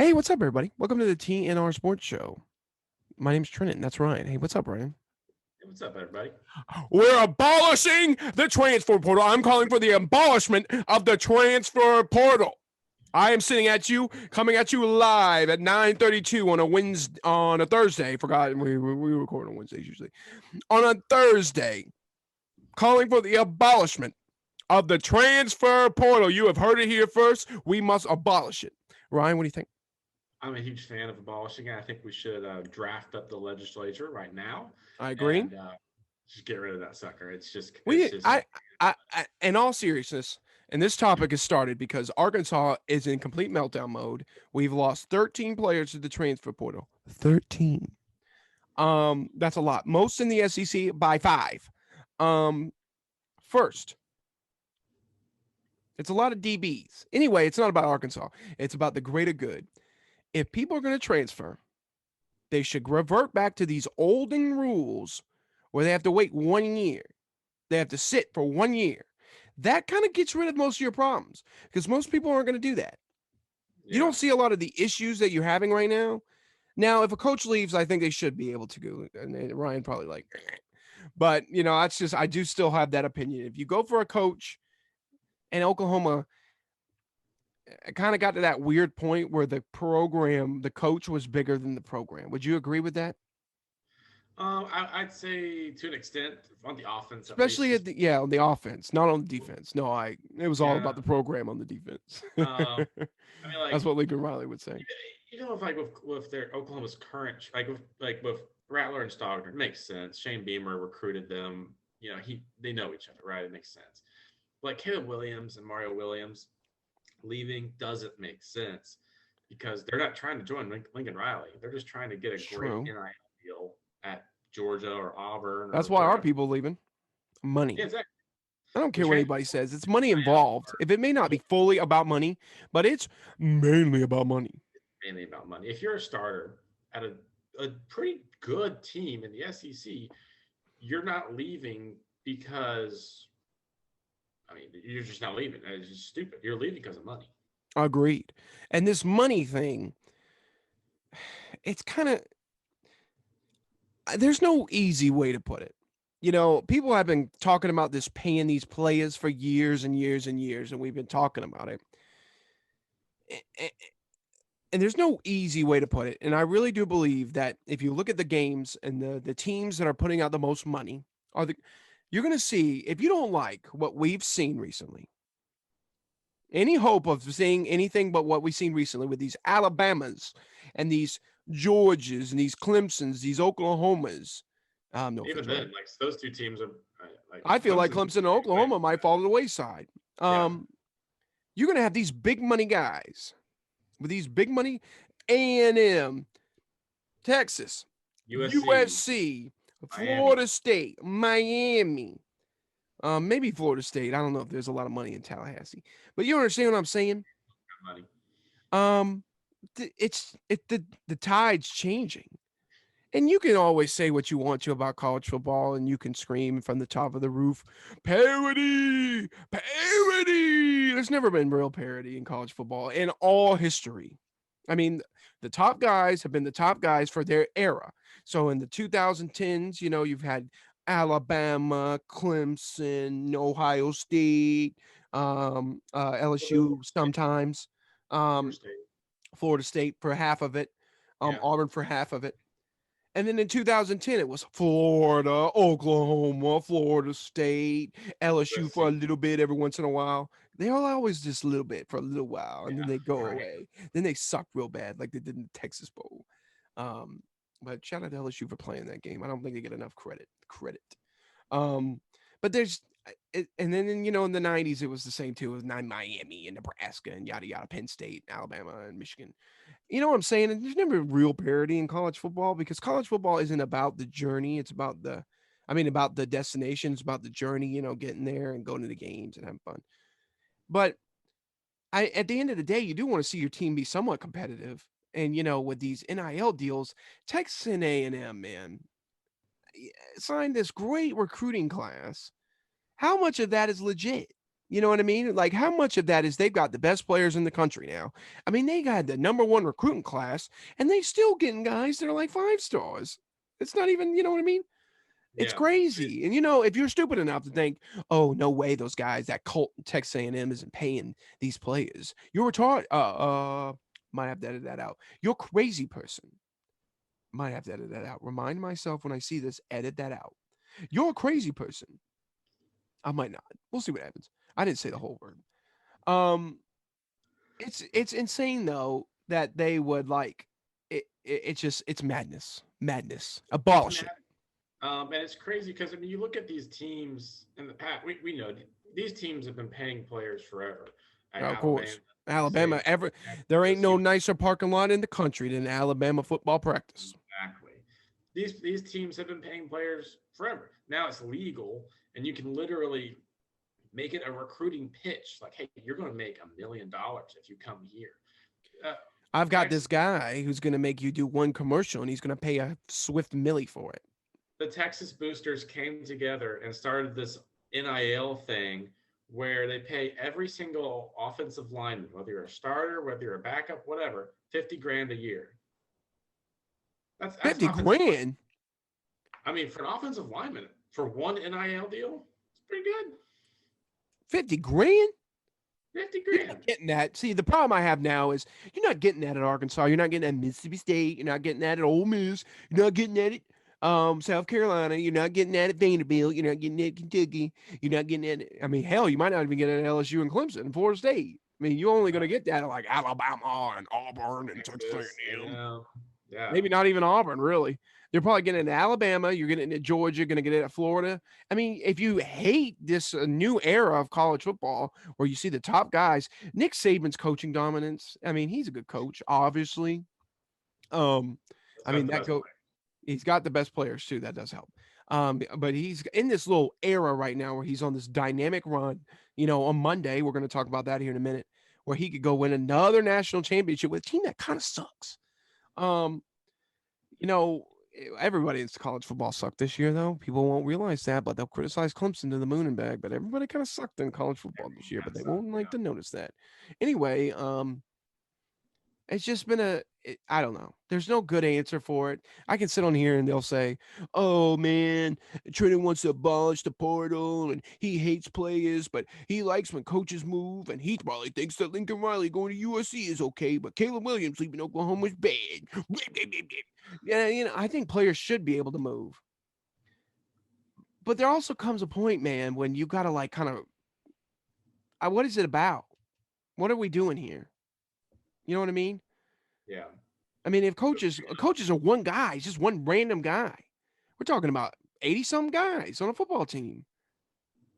Hey, what's up, everybody? Welcome to the TNR Sports Show. My name's Trennon. That's Ryan. Hey, what's up, Ryan? Hey, what's up, everybody? We're abolishing the transfer portal. I'm calling for the abolishment of the transfer portal. I am sitting at you, coming at you live at 9:32 on a Thursday. Forgot we record on Wednesdays usually. On a Thursday, calling for the abolishment of the transfer portal. You have heard it here first. We must abolish it. Ryan, what do you think? I'm a huge fan of abolishing it. I think we should draft up the legislature right now I agree. and just get rid of that sucker. It's We, just in all seriousness, and this topic has started because Arkansas is in complete meltdown mode. We've lost 13 players to the transfer portal. 13. That's a lot. Most in the SEC by 5. First, it's a lot of DBs. Anyway, it's not about Arkansas. It's about the greater good. If people are going to transfer, they should revert back to these olden rules where they have to wait 1 year. They have to sit for 1 year. That kind of gets rid of most of your problems because most people aren't going to do that. You don't see a lot of the issues that you're having right now. Now, if a coach leaves, I think they should be able to go. And Ryan probably like, but that's just I do still have that opinion. If you go for a coach, and Oklahoma kind of got to that weird point where the coach was bigger than the program. Would you agree with that? I'd say to an extent on the offense at Especially least. on the offense, not on the defense. No, it was all Yeah. about the program on the defense. I mean, like That's what Lincoln Riley would say. if like with their Oklahoma's current with Rattler and Stogner, it makes sense. Shane Beamer recruited them. They know each other, right? It makes sense. Like Caleb Williams and Mario Williams leaving doesn't make sense because they're not trying to join Lincoln Riley. They're just trying to get a great True. NIL deal at Georgia or Auburn or That's why our wherever. people leaving. Money. Yeah, exactly. I don't The care what transfer anybody says. It's money now involved. If it may not be fully about money, but it's mainly about money. mainly about money. If you're a starter at a pretty good team in the SEC, you're not leaving because you're just not leaving. It's just stupid. You're leaving because of money. Agreed. And this money thing, it's kind of there's no easy way to put it. People have been talking about this paying these players for years and years and years, and we've been talking about it. And there's no easy way to put it. And I really do believe that if you look at the games and the teams that are putting out the most money you're going to see, if you don't like what we've seen recently, any hope of seeing anything but what we've seen recently with these Alabamas and these Georgias and these Clemsons, these Oklahomas. No, Even then, like those two teams are like. I feel like Clemson and Oklahoma might fall to the wayside. You're going to have these big money guys with these big money, A&M, Texas, USC, Florida State, Miami. Maybe Florida State. I don't know if there's a lot of money in Tallahassee, but you understand what I'm saying? Money. The tide's changing, and you can always say what you want to about college football, and you can scream from the top of the roof, parity, parity. There's never been real parity in college football in all history. I mean, the top guys have been the top guys for their era. So in the 2010s, you've had Alabama, Clemson, Ohio State, LSU sometimes, Florida State for half of it, Auburn for half of it. And then in 2010, it was Florida, Oklahoma, Florida State, LSU for a little bit every once in a while. They all always just a little bit for a little while, and then they go away. Then they suck real bad, like they did in the Texas Bowl. But shout out to LSU for playing that game. I don't think they get enough credit. But there's, and then in the 90s, it was the same too with Miami and Nebraska and yada yada, Penn State, Alabama, and Michigan. You know what I'm saying? And there's never real parity in college football because college football isn't about the journey. It's about about the destination. It's about the journey, getting there and going to the games and having fun. But at the end of the day, you do want to see your team be somewhat competitive. And, with these NIL deals, Texas and A&M, man, signed this great recruiting class. How much of that is legit? You know what I mean? Like, how much of that is they've got the best players in the country now? I mean, they got the number one recruiting class, and they still getting guys that are like 5 stars. It's not even, you know what I mean? It's Yeah. crazy. And if you're stupid enough to think, oh, no way, those guys, that cult Texas A&M isn't paying these players. You're retarded. Might have to edit that out. You're a crazy person. Might have to edit that out. Remind myself when I see this, edit that out. You're a crazy person. I might not. We'll see what happens. I didn't say the whole word. Um, it's insane though that they would like it. It's just it's madness. Madness. It's Abolish mad. it. And it's crazy because I mean, you look at these teams in the past. We know these teams have been paying players forever. Like Of Alabama, course. Texas Alabama A&M, ever there ain't no LSU. nicer parking lot in the country than Alabama football practice. Exactly. These teams have been paying players forever. Now it's legal, and you can literally make it a recruiting pitch. Like, hey, you're going to make $1 million if you come here. Uh, I've got Texas this guy who's gonna make you do one commercial and he's gonna pay a swift millie for it. the Texas Boosters came together and started this NIL thing where they pay every single offensive lineman, whether you're a starter, whether you're a backup, whatever, 50 grand a year. That's an 50 offensive line. grand. I mean, for an offensive lineman, for one NIL deal, it's pretty good. 50 grand? 50 You're grand. not getting that. See, the problem I have now is you're not getting that at Arkansas. You're not getting that at Mississippi State. You're not getting that at Ole Miss. You're not getting that at South Carolina. You're not getting that at Vanderbilt. You're not getting that at Kentucky. You're not getting that. I mean, hell, you might not even get it at LSU and Clemson and Florida State. I mean, you're only going to get that at like Alabama and Auburn and Texas Texas, A&M. yeah. Maybe not even Auburn, really. They're probably getting it at Alabama. You're getting it at Georgia. You're going to get it at Florida. I mean, if you hate this new era of college football where you see the top guys, Nick Saban's coaching dominance. I mean, he's a good coach, obviously. Um, It's I got mean the that best go. He's got the best players too. That does help. But he's in this little era right now where he's on this dynamic run. On Monday we're going to talk about that here in a minute, where he could go win another national championship with a team that kind of sucks. Um, you know, everybody in college football sucked this year, though. People won't realize that, but they'll criticize Clemson to the moon and back. But everybody kind of sucked in college football this year, kind but of they suck, won't like to notice that. Anyway, it's just been I don't know. There's no good answer for it. I can sit on here and they'll say, "Oh man, Trennon wants to abolish the portal and he hates players, but he likes when coaches move and he probably thinks that Lincoln Riley going to USC is okay, but Caleb Williams leaving Oklahoma is bad." Yeah, I think players should be able to move. But there also comes a point, man, when you got to like kind of what is it about? What are we doing here? You know what I mean? yeah. I mean, if coaches are one guy, it's just one random guy. We're talking about 80 some guys on a football team.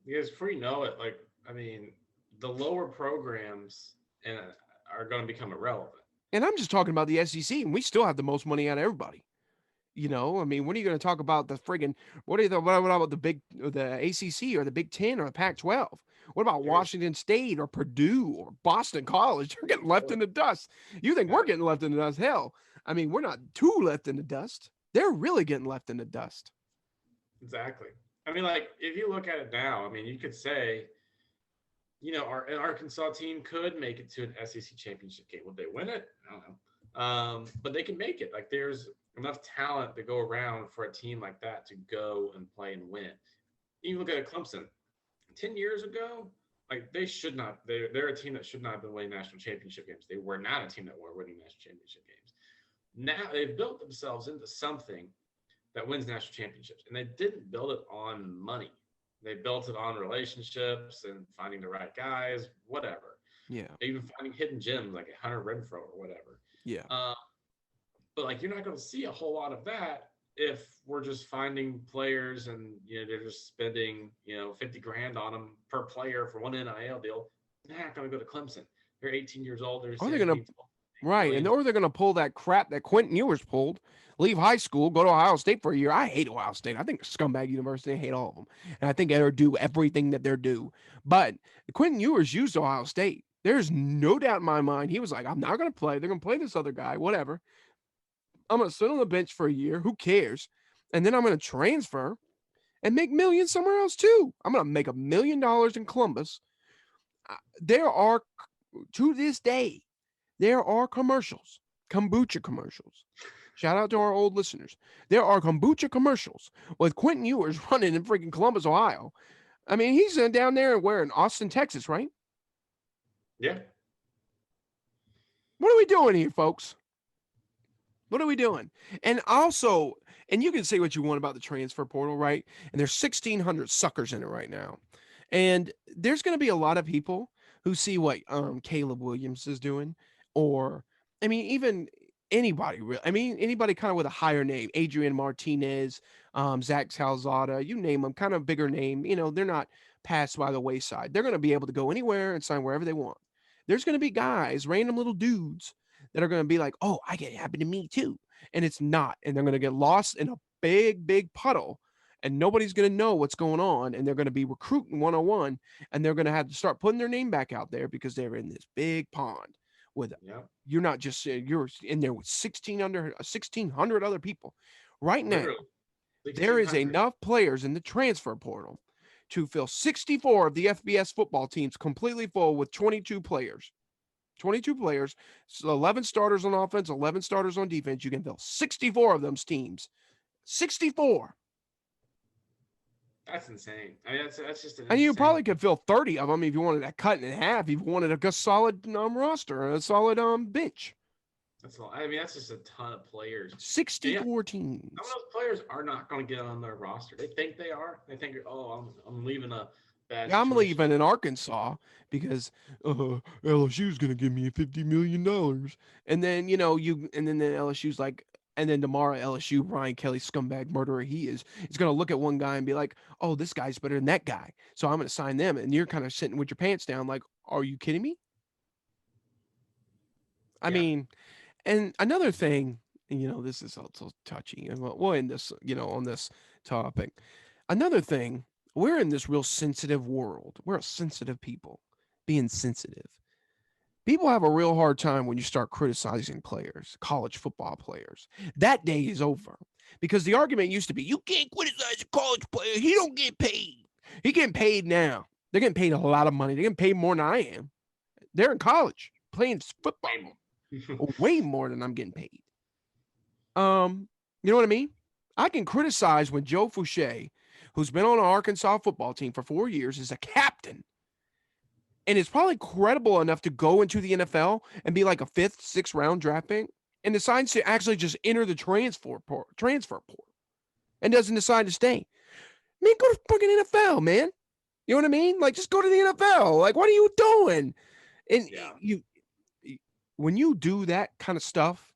Because before you know it, like I mean, the lower programs and are going to become irrelevant. And I'm just talking about the SEC, and we still have the most money out of everybody. I mean, when are you going to talk about the friggin' what about the ACC or the Big Ten or the Pac-12? What about Here's Washington State or Purdue or Boston College? They're getting left in the dust. You think yeah, we're getting left in the dust? Hell, I mean, we're not too left in the dust. They're really getting left in the dust. exactly. I mean, like if you look at it now, I mean, you could say, an Arkansas team could make it to an SEC championship game. Would they win it? I don't know. But they can make it. Like there's enough talent to go around for a team like that to go and play and win. You look at Clemson 10 years ago, like they should not, they're a team that should not have been winning national championship games. They were not a team that were winning national championship games. Now they've built themselves into something that wins national championships. And they didn't build it on money. They built it on relationships and finding the right guys, whatever. Yeah. Even finding hidden gems like a Hunter Renfro or whatever. Yeah. But like you're not going to see a whole lot of that if we're just finding players and they're just spending 50 grand on them per player for one NIL deal. They're not going to go to Clemson. They're 18 years old. They're going to right, and or they're going to pull that crap that Quentin Ewers pulled. Leave high school, go to Ohio State for a year. I hate Ohio State. I think scumbag university. I hate all of them, and I think they're due everything that they're due. But Quentin Ewers used Ohio State. There's no doubt in my mind. He was like, "I'm not going to play. They're going to play this other guy. Whatever. I'm going to sit on the bench for a year. Who cares? And then I'm going to transfer and make millions somewhere else too. I'm going to make $1 million in Columbus There are, to this day, there are commercials, kombucha commercials. Shout out to our old listeners. There are kombucha commercials with Quentin Ewers running in freaking Columbus, Ohio. I mean, he's down there where in Austin, Texas, right? Yeah. What are we doing here, folks? What are we doing? And also, and you can say what you want about the transfer portal, right? And there's 1,600 suckers in it right now. And there's going to be a lot of people who see what Caleb Williams is doing, or, I mean, even anybody, I mean, anybody kind of with a higher name, Adrian Martinez, Zach Calzada, you name them, kind of bigger name, they're not passed by the wayside. They're going to be able to go anywhere and sign wherever they want. There's going to be guys, random little dudes that are going to be like, oh, I get it happen to me too. And it's not. And they're going to get lost in a big, big puddle and nobody's going to know what's going on. And they're going to be recruiting 101 and they're going to have to start putting their name back out there because they're in this big pond with, Yep. you're not just, you're in there with 1,600 other people. Right now, Literally. there is 1,600. enough players in the transfer portal to fill 64 of the FBS football teams completely full with 22 players. 22 players, so 11 starters on offense, 11 starters on defense. You can fill 64 of those teams. 64. That's insane. I mean, that's just an And you insane. probably could fill 30 of them if you wanted to cut in half, if you wanted a solid roster, a solid bench. That's a lot. I mean, that's just a ton of players. And yeah, 64 some of teams. those players are not going to get on their roster. They think they are. They think, oh, I'm leaving a bad Yeah, I'm situation. leaving in Arkansas because LSU's gonna give me $50 million, and then and then LSU's like, and then tomorrow LSU, Brian Kelly, scumbag murderer he is gonna look at one guy and be like, oh, this guy's better than that guy, so I'm gonna sign them, and you're kind of sitting with your pants down, like, are you kidding me? I Yeah. mean, and another thing, this is also touchy, and we'll end this, on this topic. Another thing, we're in this real sensitive world. We're a sensitive people, being sensitive. People have a real hard time when you start criticizing players, college football players. That day is over because the argument used to be, you can't criticize a college player. He don't get paid. He getting paid now. They're getting paid a lot of money. They're getting paid more than I am. They're in college playing Way more. football, way more than I'm getting paid. You know what I mean? I can criticize when Joe Fouché, who's been on an Arkansas football team for 4 years, is a captain and is probably credible enough to go into the NFL and be like a fifth, sixth round draft pick, and decides to actually just enter the transfer port, and doesn't decide to stay. Man, go to fucking NFL, man. You know what I mean? Like, just go to the NFL. Like, what are you doing? And Yeah. when you do that kind of stuff,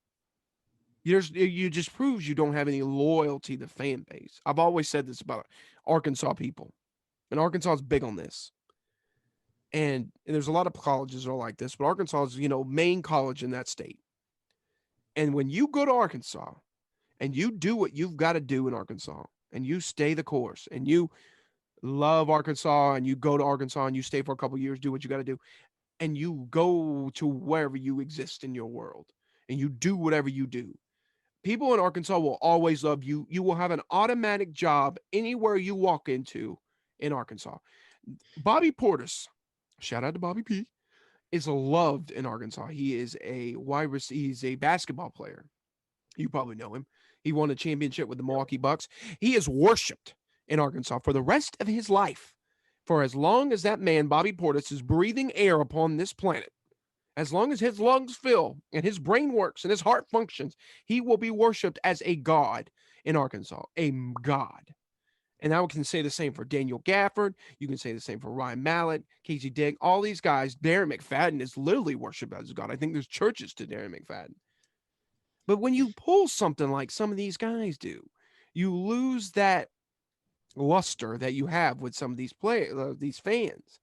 you just proves you don't have any loyalty to the fan base. I've always said this about Arkansas people, and Arkansas is big on this. And there's a lot of colleges that are like this, but Arkansas is, main college in that state. And when you go to Arkansas and you do what you've got to do in Arkansas and you stay the course and you love Arkansas and you go to Arkansas and you stay for a couple years, do what you got to do, and you go to wherever you exist in your world and you do whatever you do, people in Arkansas will always love you. You will have an automatic job anywhere you walk into in Arkansas. Bobby Portis, shout out to Bobby P, is loved in Arkansas. He is a wide receiver. He's a basketball player. You probably know him. He won a championship with the Yep. Milwaukee Bucks. He is worshipped in Arkansas for the rest of his life. For as long as that man, Bobby Portis, is breathing air upon this planet, as long as his lungs fill and his brain works and his heart functions, he will be worshipped as a god in Arkansas, a god. And I can say the same for Daniel Gafford. You can say the same for Ryan Mallett, Casey Digg, all these guys. Darren McFadden is literally worshipped as a god. I think there's churches to Darren McFadden. But when you pull something like some of these guys do, you lose that luster that you have with some of these fans.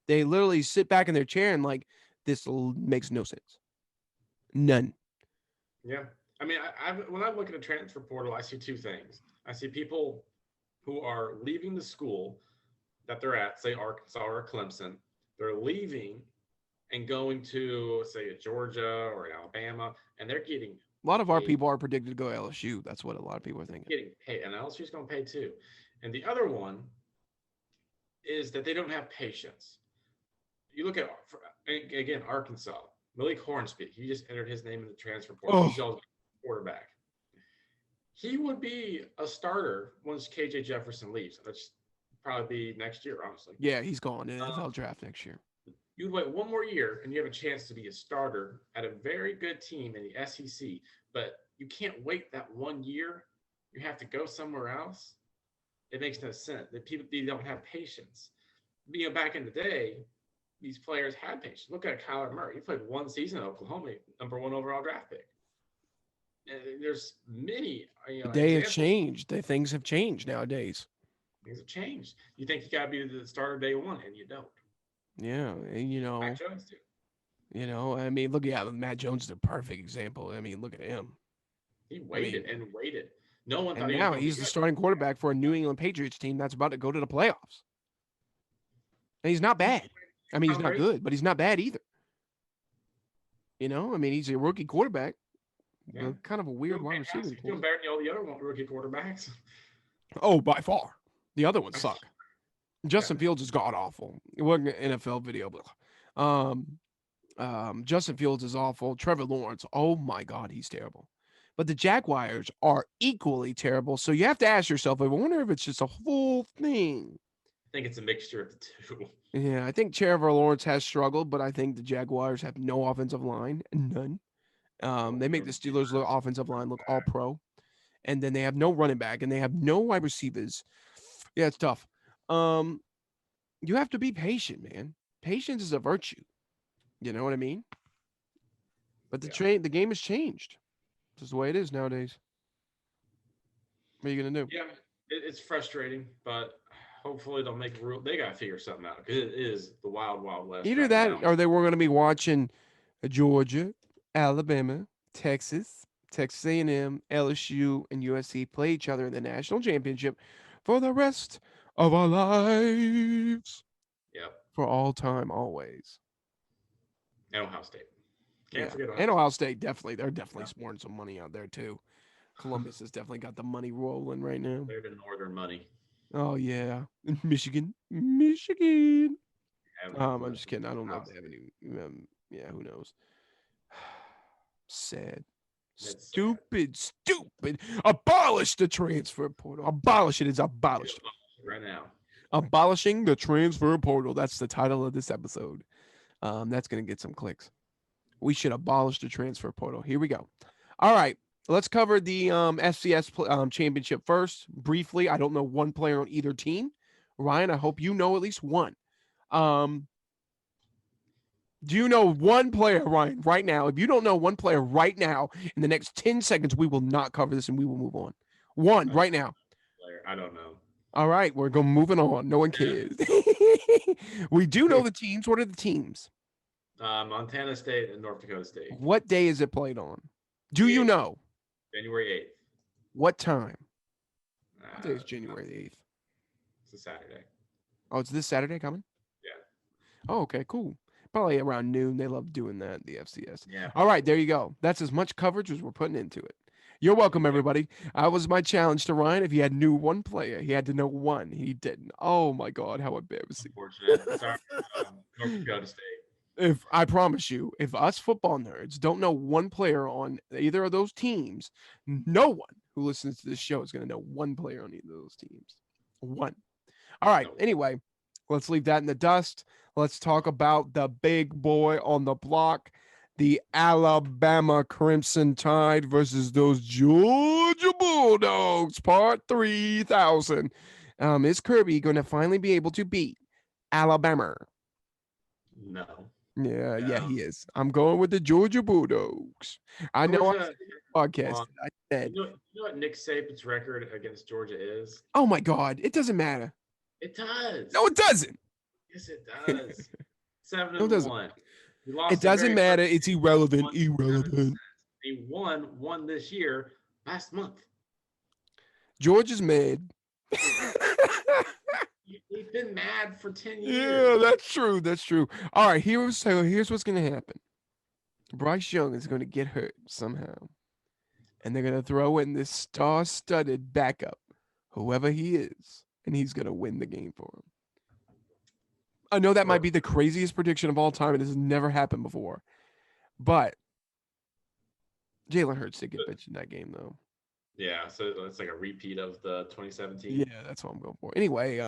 They literally sit back in their chair and like, this makes no sense. None. Yeah. I mean, when I look at a transfer portal, I see two things. I see people who are leaving the school that they're at, say Arkansas or Clemson. They're leaving and going to, say, Georgia or Alabama, and they're getting A lot of our paid. people are predicted to go to LSU. That's what a lot of people are thinking. Getting paid, and LSU's going to pay too. And the other one is that they don't have patience. You look at again Arkansas. Malik Hornsby. He just entered his name in the transfer portal. Oh, He's all quarterback. He would be a starter once KJ Jefferson leaves. That's probably be next year, honestly. yeah, he's gone in the Um, NFL draft next year. you'd wait one more year and you have a chance to be a starter at a very good team in the SEC. But you can't wait that 1 year. You have to go somewhere else. It makes no sense. The people they don't have patience. Back in the day, these players had patience. Look at Kyler Murray. He played one season at Oklahoma, number one overall draft pick. And there's many The day has examples. changed. Things have changed nowadays. Things have changed. You think you got to be the starter day one, and you don't. Yeah, and Mac Jones did. I mean, look, yeah, Matt Jones is a perfect example. I mean, look at him. He I mean, waited and waited. No one and thought he was now going to be he's the good. starting quarterback for a New England Patriots team that's about to go to the playoffs. And he's not He's bad. I mean, he's Tom not Brady. good, but he's not bad either. I mean, he's a rookie quarterback, Yeah. kind of a weird wide receiver. He's doing better than all the other rookie quarterbacks. Oh, by far. The other ones Yeah. suck. Justin Fields is god awful. It wasn't an NFL video, but Justin Fields is awful. Trevor Lawrence, oh my God, he's terrible. But the Jaguars are equally terrible. So you have to ask yourself, I wonder if it's just a whole thing. I think it's a mixture of the two. Yeah, I think Trevor Lawrence has struggled, but I think the Jaguars have no offensive line, none. They make the Steelers' offensive line look all pro, and then they have no running back, and they have no wide receivers. Yeah, it's tough. You have to be patient, man. Patience is a virtue. You know what I mean? But the game has changed. This is the way it is nowadays. What are you gonna do? Yeah, it's frustrating, but hopefully they'll make a rule. They got to figure something out because it is the wild, wild west Either right that, now. or they were gonna be watching Georgia, Alabama, Texas A&M, LSU, and USC play each other in the national championship for the rest of our lives, Yep. for all time, always. And Ohio State. Can't Yeah, forget and Ohio Ohio State definitely. They're definitely sporting some money out there too. Columbus has definitely got the money rolling right now. They're the Northern money. Oh yeah, Michigan. Have I'm just kidding. I don't know if Ohio they have State. any. Yeah, who knows? Sad. It's sad. Stupid. Abolish the transfer portal. Abolish it. It's abolished. Right now. Abolishing the transfer portal. That's the title of this episode. That's going to get some clicks. We should abolish the transfer portal. Here we go. All right. Let's cover the FCS championship first. Briefly, I don't know one player on either team. Ryan, I hope you know at least one. Do you know one player, Ryan, right now? If you don't know one player right now, in the next 10 seconds, we will not cover this and we will move on. One right now. I don't know. All right, we're going moving on. No one cares. We do know the teams. What are the teams? Montana State and North Dakota State. What day is it played on? Do you know? January 8th. What time? What day is January 8th? It's a Saturday. Oh, it's this Saturday coming? Yeah. Oh, okay, cool. Probably around noon. They love doing that, the FCS. Yeah. All right, there you go. That's as much coverage as we're putting into it. You're welcome, everybody. That was my challenge to Ryan. If he had knew one player, he had to know one. He didn't. Oh my God, how embarrassing! Unfortunate. Sorry, North Dakota State. If I promise you, if us football nerds don't know one player on either of those teams, no one who listens to this show is going to know one player on either of those teams. One. All right. Anyway, let's leave that in the dust. Let's talk about the big boy on the block, the Alabama Crimson Tide versus those Georgia Bulldogs, part 3000. Is Kirby going to finally be able to beat Alabama? No. Yeah, he is. I'm going with the Georgia Bulldogs. I know I said podcast. I said. You know what Nick Saban's record against Georgia is? Oh my God, it doesn't matter. It does. No, it doesn't. Yes, it does. 7-1. It doesn't matter. It's irrelevant. Irrelevant. He won this year last month. George is mad. He's been mad for 10 years. Yeah, that's true. That's true. All right, here's what's going to happen. Bryce Young is going to get hurt somehow. And they're going to throw in this star-studded backup, whoever he is, and he's going to win the game for him. I know that might Or be the craziest prediction of all time. It has never happened before. But Jalen Hurts did get benched in that game, though. yeah, so it's like a repeat of the 2017. Yeah, that's what I'm going for. Anyway,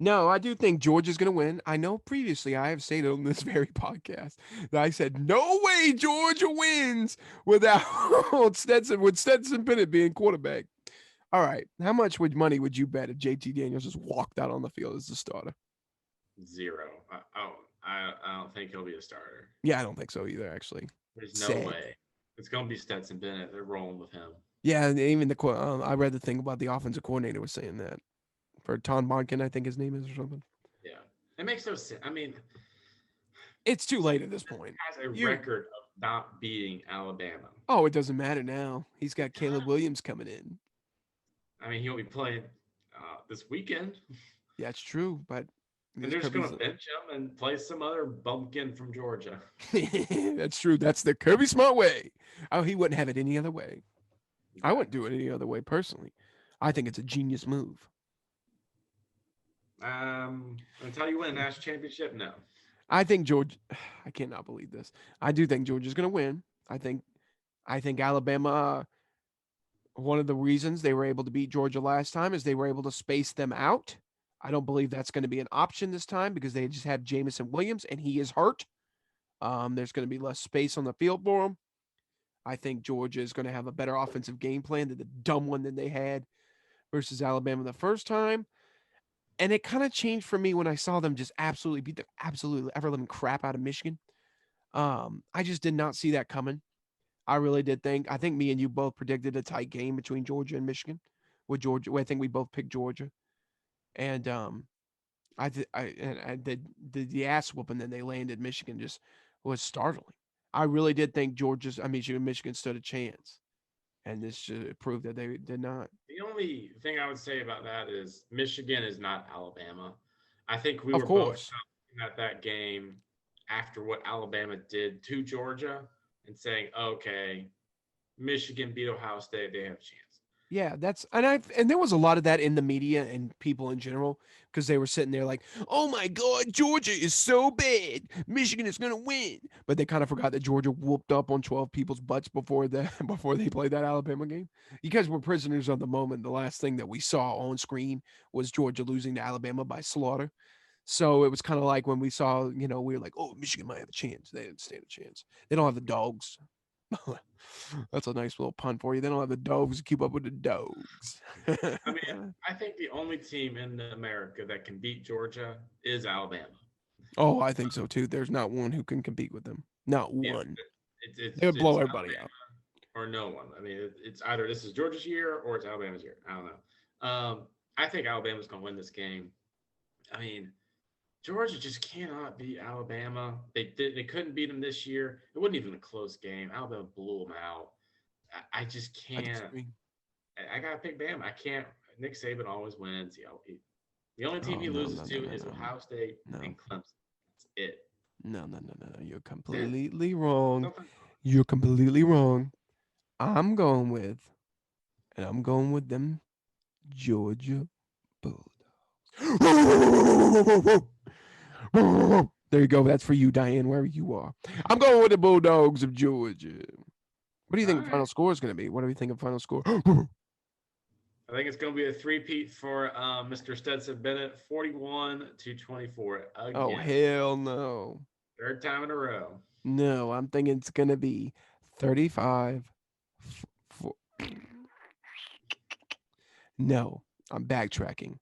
no, I do think Georgia's going to win. I know previously I have stated on this very podcast that I said no way Georgia wins without Stetson Bennett being quarterback. All right, how much money would you bet if JT Daniels just walked out on the field as the starter? Zero. I don't think he'll be a starter. Yeah, I don't think so either. Actually, There's no sad. way. It's gonna be Stetson Bennett. They're rolling with him. Yeah, and even I read the thing about the offensive coordinator was saying that for Ton Monken, I think his name is or something. Yeah, it makes no sense. I mean, It's too late at this point. has a You record of not beating Alabama. Oh, it doesn't matter now. He's got Caleb Williams coming in. I mean, he'll be playing this weekend, Yeah, it's true, but and there's they're just going Kirby's. to bench him and play some other bumpkin from Georgia. That's true. That's the Kirby Smart way. Oh, he wouldn't have it any other way. I wouldn't do it any other way personally. I think it's a genius move. Until you win a national championship, no. I think George. I cannot believe this. I do think Georgia's going to win. I think. I think Alabama. One of the reasons they were able to beat Georgia last time is they were able to space them out. I don't believe that's going to be an option this time because they just have Jamison Williams and he is hurt. There's going to be less space on the field for him. I think Georgia is going to have a better offensive game plan than the dumb one that they had versus Alabama the first time. And it kind of changed for me when I saw them just absolutely beat the absolutely ever living crap out of Michigan. I just did not see that coming. I really did think. I think me and you both predicted a tight game between Georgia and Michigan. With Georgia, I think we both picked Georgia, and I did. I did the ass whooping that they landed Michigan just was startling. I really did think Georgia's. I mean, Michigan stood a chance, and this proved that they did not. The only thing I would say about that is Michigan is not Alabama. I think we Of were both course, looking at that game after what Alabama did to Georgia and saying, okay, Michigan beat Ohio State, they have a chance. yeah, that's and there was a lot of that in the media and people in general because they were sitting there like, "Oh my God, Georgia is so bad, Michigan is gonna win," but they kind of forgot that Georgia whooped up on 12 people's butts before the before they played that Alabama game. Because we're prisoners of the moment. The last thing that we saw on screen was Georgia losing to Alabama by slaughter. So it was kind of like when we saw, we were like, "Oh, Michigan might have a chance." They didn't stand a chance. They don't have the dogs. That's a nice little pun for you. They don't have the dogs to keep up with the dogs. I mean, I think the only team in America that can beat Georgia is Alabama. Oh, I think so too. There's not one who can compete with them. Not Yeah, one. it's They it's would blow it's everybody Alabama out. or no one. I mean, it's either this is Georgia's year or it's Alabama's year. I don't know. I think Alabama's going to win this game. I mean, Georgia just cannot beat Alabama. They couldn't beat them this year. It wasn't even a close game. Alabama blew them out. I just I can't. disagree. I gotta pick Bama. I can't. Nick Saban always wins. The only team Oh he no, loses no, no, to no, is no, Ohio State no, and Clemson. That's it. no, no, no, no. You're Yeah, completely wrong. something. You're completely wrong. I'm going with, and I'm going with them Georgia Bulldogs. There you go. That's for you, Diane, wherever you are. I'm going with the Bulldogs of Georgia. What do you All think the right. final score is going to be? What do you think of final score? I think it's going to be a three-peat for Mr. Stetson Bennett, 41-24 Oh, again. hell no. Third time in a row. No, I'm thinking it's going to be 35. No, I'm backtracking.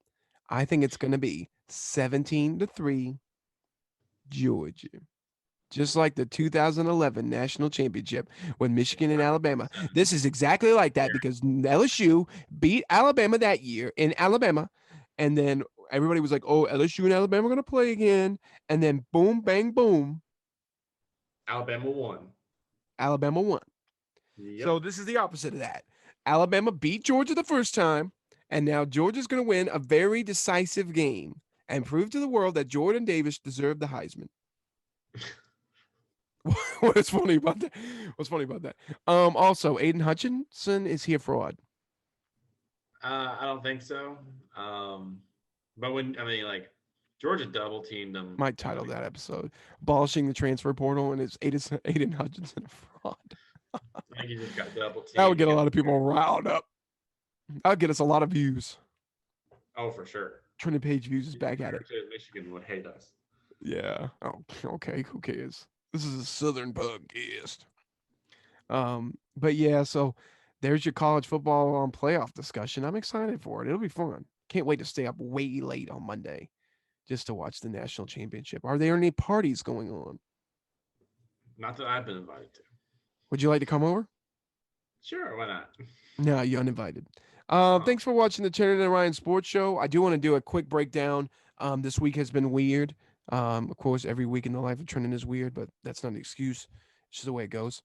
I think it's going to be 17-3 Georgia. Just like the 2011 national championship with Michigan and Alabama. This is exactly like that because LSU beat Alabama that year in Alabama. And then everybody was like, oh, LSU and Alabama are going to play again. And then boom, bang, boom, Alabama won. Alabama won. So Yep. this is the opposite of that. Alabama beat Georgia the first time. And now Georgia's going to win a very decisive game and prove to the world that Jordan Davis deserved the Heisman. What's funny about that? What's funny about that? Also, Aidan Hutchinson is he a fraud? I don't think so. But when I mean, like, Georgia double teamed them. Might title that episode "Abolishing the Transfer Portal," and it's Aidan Hutchinson a fraud. I think he just got double That would teamed. get a lot of people riled up. That would get us a lot of views. Oh, for sure. Trennon Page views is back at it. Michigan would hate us. Yeah. Oh, okay. Who cares? This is a Southern podcast. But yeah, so there's your college football playoff discussion. I'm excited for it. It'll be fun. Can't wait to stay up way late on Monday just to watch the national championship. Are there any parties going on? Not that I've been invited to. Would you like to come over? Sure, why not? No, you're uninvited. Thanks for watching the Trennon and Ryan Sports Show. I do want to do a quick breakdown. This week has been weird. Of course, every week in the life of Trennon is weird, but that's not an excuse. It's just the way it goes.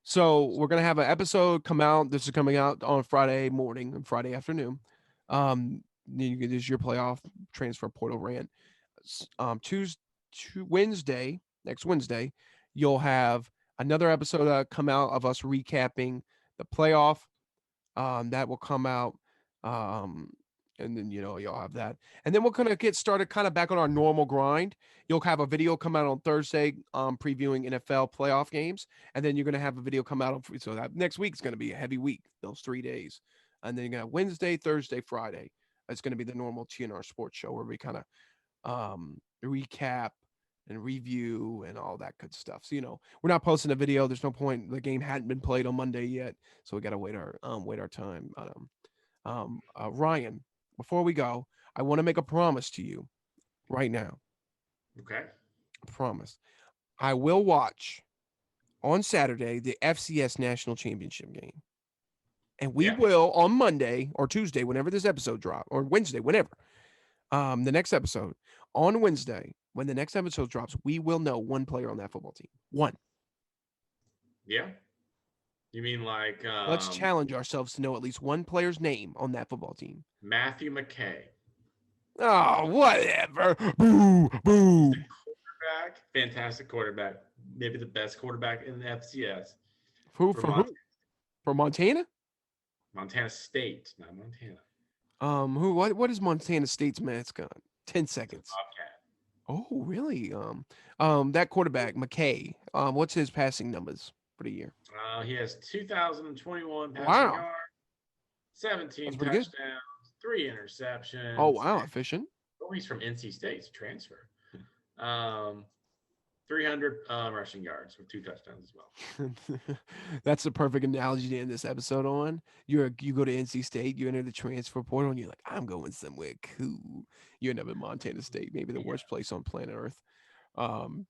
So we're gonna have an episode come out. This is coming out on Friday morning and Friday afternoon. This is your playoff transfer portal rant. Wednesday, next Wednesday, you'll have another episode come out of us recapping the playoff. That will come out. And then you'll have that, and then we're gonna get started kind of back on our normal grind. You'll have a video come out on Thursday, previewing NFL playoff games, and then you're gonna have a video come out on. So that next week's gonna be a heavy week, those 3 days, and then you got Wednesday, Thursday, Friday. It's gonna be the normal TNR Sports Show where we kind of recap and review and all that good stuff. So we're not posting a video. There's no point. The game hadn't been played on Monday yet, so we gotta wait our time. Ryan, before we go, I want to make a promise to you right now. Okay. I promise. I will watch on Saturday the FCS National Championship game. And we will on Monday or Tuesday, whenever this episode drops, or Wednesday, whenever, the next episode, on Wednesday, when the next episode drops, we will know one player on that football team. One. Yeah. You mean like let's challenge ourselves to know at least one player's name on that football team. Matthew McKay. Oh, whatever. Boo, boo. Quarterback, fantastic quarterback. Maybe the best quarterback in the FCS. Who? For Montana? Montana State, not Montana. What is Montana State's mascot? 10 seconds. Oh, really? That quarterback, McKay. What's his passing numbers for the year? He has 2,021 passing yards, 17 touchdowns, 3 interceptions. Oh, wow, efficient. Oh, he's from NC State, transfer. 300 rushing yards with 2 touchdowns as well. That's the perfect analogy to end this episode on. You go to NC State, you enter the transfer portal, and you're like, I'm going somewhere cool. You end up in Montana State, maybe the worst place on planet Earth. All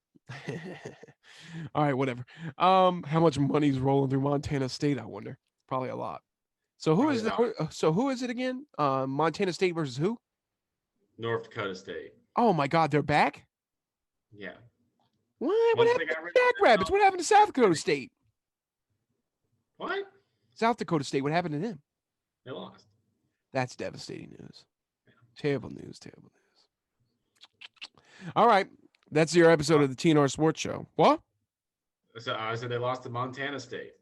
right, whatever. How much money's rolling through Montana State? I wonder. Probably a lot. So who is it again? Montana State versus who? North Dakota State. Oh my God, they're back. Yeah. What happened to Jackrabbits? What happened to South Dakota State? What? South Dakota State. What happened to them? They lost. That's devastating news. Yeah. Terrible news. Terrible news. All right. That's your episode of the TNR Sports Show. What? So I said they lost to Montana State.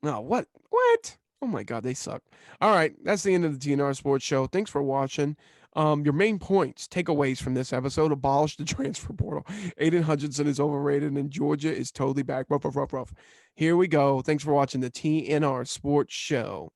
No, what? What? Oh my God, they suck. All right, that's the end of the TNR Sports Show. Thanks for watching. Your main points, takeaways from this episode: abolish the transfer portal. Aidan Hutchinson is overrated, and Georgia is totally back. Rough. Here we go. Thanks for watching the TNR Sports Show.